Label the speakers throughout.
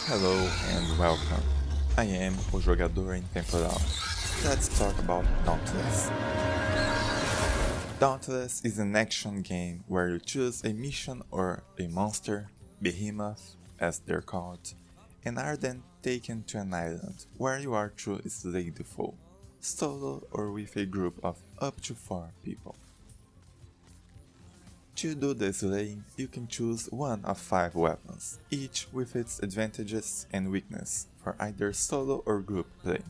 Speaker 1: Hello and welcome. I am o jogador intemporal. Let's talk about Dauntless. Dauntless is an action game where you choose a mission or a monster, behemoth as they're called, and are then taken to an island where you are to slay the foe, solo or with a group of up to 4 people. To do the slaying, you can choose one of 5 weapons, each with its advantages and weakness for either solo or group play.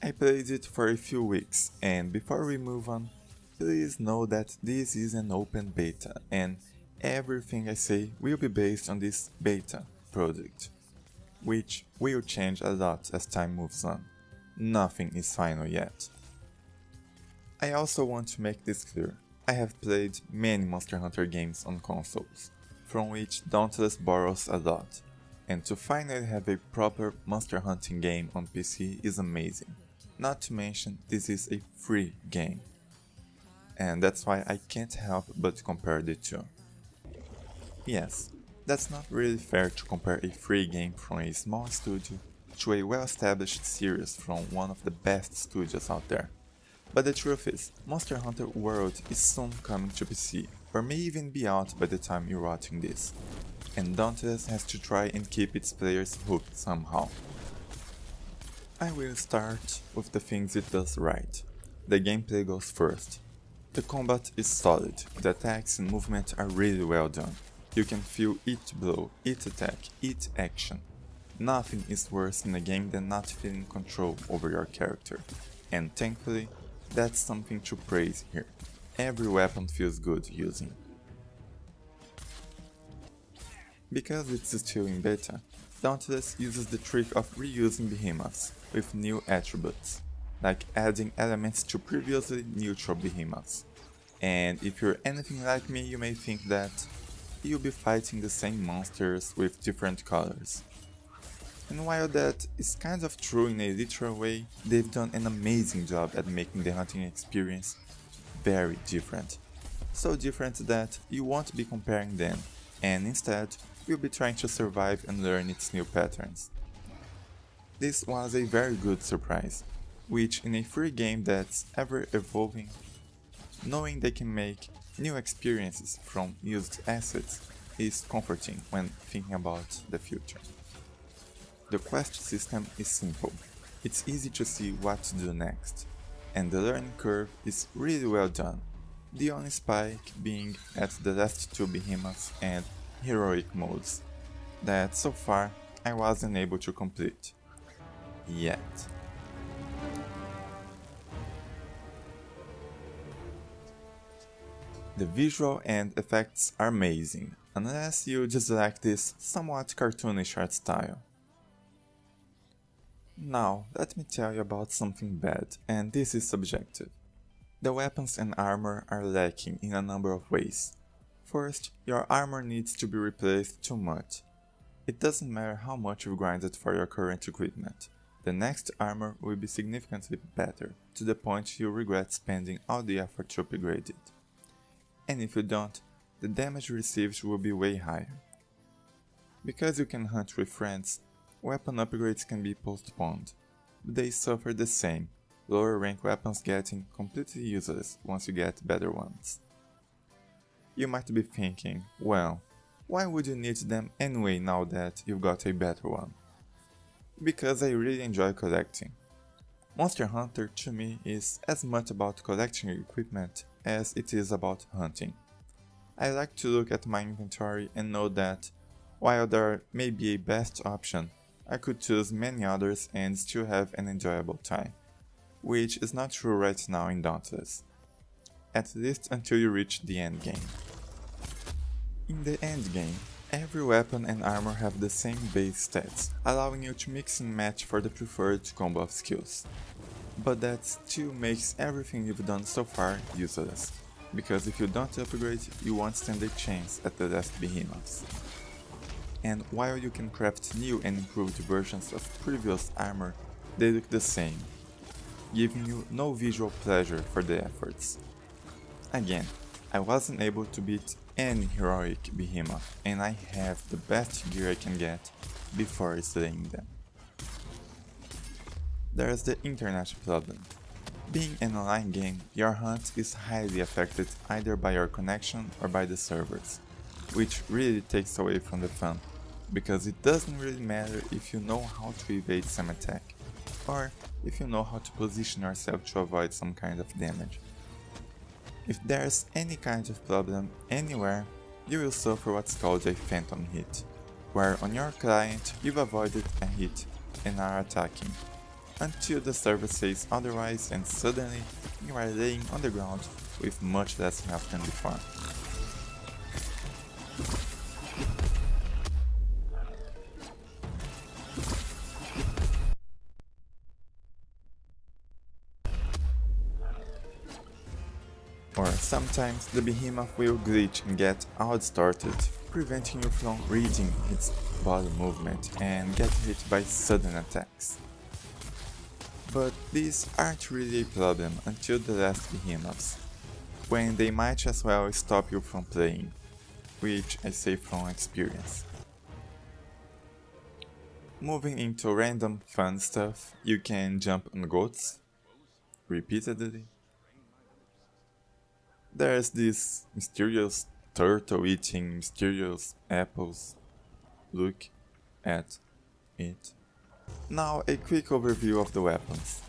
Speaker 1: I played it for a few weeks, and before we move on, please know that this is an open beta and everything I say will be based on this beta project, which will change a lot as time moves on. Nothing is final yet. I also want to make this clear. I have played many Monster Hunter games on consoles, from which Dauntless borrows a lot, and to finally have a proper monster hunting game on PC is amazing. Not to mention, this is a free game. And that's why I can't help but compare the two. Yes, that's not really fair to compare a free game from a small studio to a well-established series from one of the best studios out there. But the truth is, Monster Hunter World is soon coming to PC, or may even be out by the time you're watching this, and Dauntless has to try and keep its players hooked somehow. I will start with the things it does right. The gameplay goes first. The combat is solid, the attacks and movement are really well done. You can feel each blow, each attack, each action. Nothing is worse in a game than not feeling control over your character, and thankfully, that's something to praise here. Every weapon feels good using. Because it's still in beta, Dauntless uses the trick of reusing behemoths with new attributes, like adding elements to previously neutral behemoths. And if you're anything like me, you may think that you'll be fighting the same monsters with different colors. And while that is kind of true in a literal way, they've done an amazing job at making the hunting experience very different. So different that you won't be comparing them, and instead, you'll be trying to survive and learn its new patterns. This was a very good surprise, which in a free game that's ever evolving, knowing they can make new experiences from used assets is comforting when thinking about the future. The quest system is simple, it's easy to see what to do next, and the learning curve is really well done, the only spike being at the last 2 behemoths and heroic modes, that so far I wasn't able to complete. Yet. The visual and effects are amazing, unless you dislike this somewhat cartoonish art style. Now, let me tell you about something bad, and this is subjective. The weapons and armor are lacking in a number of ways. First, your armor needs to be replaced too much. It doesn't matter how much you've grinded for your current equipment. The next armor will be significantly better, to the point you'll regret spending all the effort to upgrade it. And if you don't, the damage received will be way higher. Because you can hunt with friends, weapon upgrades can be postponed, but they suffer the same, lower rank weapons getting completely useless once you get better ones. You might be thinking, well, why would you need them anyway now that you've got a better one? Because I really enjoy collecting. Monster Hunter to me is as much about collecting equipment as it is about hunting. I like to look at my inventory and know that, while there may be a best option, I could choose many others and still have an enjoyable time, which is not true right now in Dauntless, at least until you reach the endgame. In the endgame, every weapon and armor have the same base stats, allowing you to mix and match for the preferred combo of skills. But that still makes everything you've done so far useless, because if you don't upgrade, you won't stand a chance at the last behemoths. And while you can craft new and improved versions of previous armor, they look the same, giving you no visual pleasure for the efforts. Again, I wasn't able to beat any heroic behemoth, and I have the best gear I can get before slaying them. There's the internet problem. Being an online game, your hunt is highly affected either by your connection or by the servers, which really takes away from the fun, because it doesn't really matter if you know how to evade some attack, or if you know how to position yourself to avoid some kind of damage. If there's any kind of problem anywhere, you will suffer what's called a phantom hit, where on your client you've avoided a hit and are attacking, until the server says otherwise and suddenly you are laying on the ground with much less health than before. Or sometimes the behemoth will glitch and get all distorted, preventing you from reading its body movement and get hit by sudden attacks. But these aren't really a problem until the last behemoths, when they might as well stop you from playing, which I say from experience. Moving into random fun stuff, you can jump on goats repeatedly. There's this mysterious turtle eating mysterious apples. Look at it. Now a quick overview of the weapons.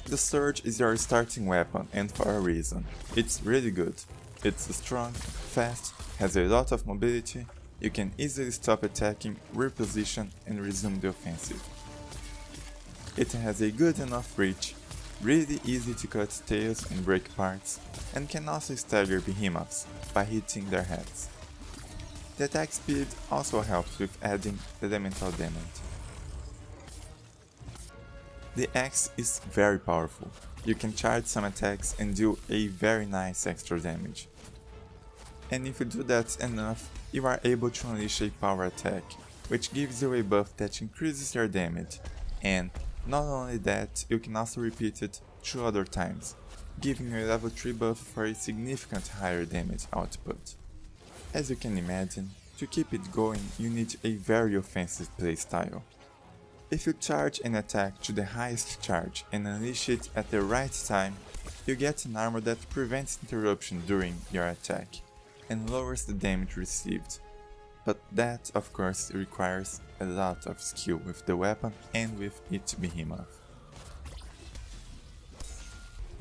Speaker 1: The Surge is your starting weapon, and for a reason. It's really good. It's strong, fast, has a lot of mobility, you can easily stop attacking, reposition and resume the offensive. It has a good enough reach, really easy to cut tails and break parts, and can also stagger behemoths by hitting their heads. The attack speed also helps with adding elemental damage. The axe is very powerful. You can charge some attacks and do a very nice extra damage. And if you do that enough, you are able to unleash a power attack, which gives you a buff that increases your damage, and not only that, you can also repeat it 2 other times, giving you a level 3 buff for a significant higher damage output. As you can imagine, to keep it going you need a very offensive playstyle. If you charge an attack to the highest charge and unleash it at the right time, you get an armor that prevents interruption during your attack, and lowers the damage received. But that, of course, requires a lot of skill with the weapon and with each behemoth.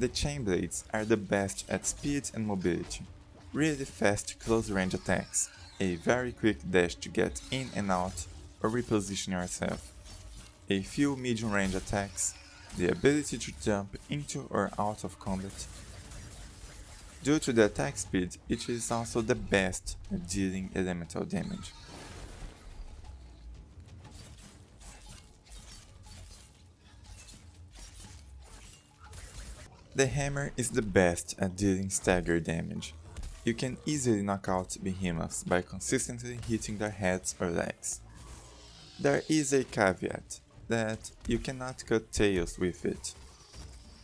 Speaker 1: The chain blades are the best at speed and mobility, really fast close range attacks, a very quick dash to get in and out or reposition yourself, a few medium range attacks, the ability to jump into or out of combat. Due to the attack speed, it is also the best at dealing elemental damage. The hammer is the best at dealing stagger damage. You can easily knock out behemoths by consistently hitting their heads or legs. There is a caveat, that you cannot cut tails with it.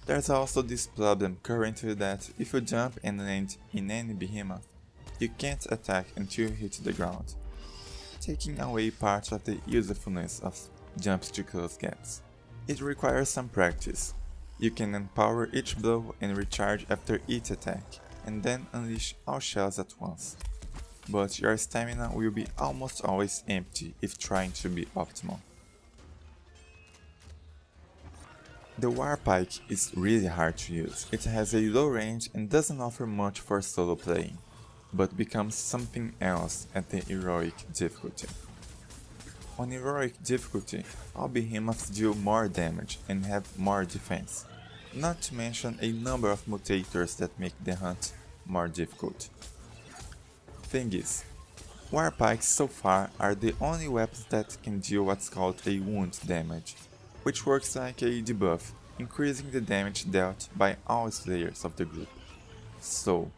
Speaker 1: There's also this problem currently that if you jump and land in any behemoth, you can't attack until you hit the ground, taking away part of the usefulness of jumps to close gaps. It requires some practice. You can empower each blow and recharge after each attack, and then unleash all shells at once. But your stamina will be almost always empty if trying to be optimal. The Warpike is really hard to use. It has a low range and doesn't offer much for solo playing, but becomes something else at the heroic difficulty. On heroic difficulty, all behemoths deal more damage and have more defense, not to mention a number of mutators that make the hunt more difficult. Thing is, Warpikes so far are the only weapons that can deal what's called a wound damage, which works like a debuff, increasing the damage dealt by all slayers of the group. So,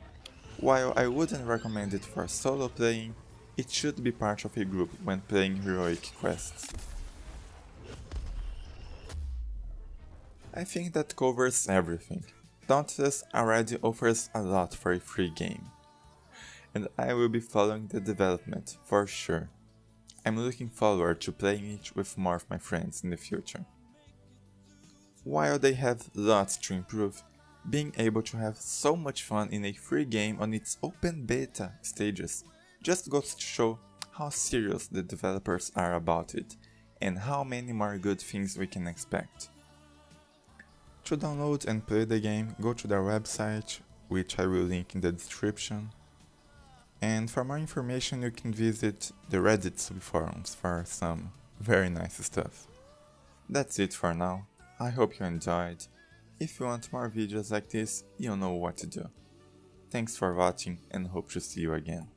Speaker 1: while I wouldn't recommend it for solo playing, it should be part of a group when playing heroic quests. I think that covers everything. Dauntless already offers a lot for a free game. and I will be following the development for sure. I'm looking forward to playing it with more of my friends in the future. While they have lots to improve, being able to have so much fun in a free game on its open beta stages just goes to show how serious the developers are about it and how many more good things we can expect. To download and play the game, go to their website, which I will link in the description. And for more information you can visit the Reddit subforums for some very nice stuff. That's it for now. I hope you enjoyed. If you want more videos like this, you know what to do. Thanks for watching and hope to see you again.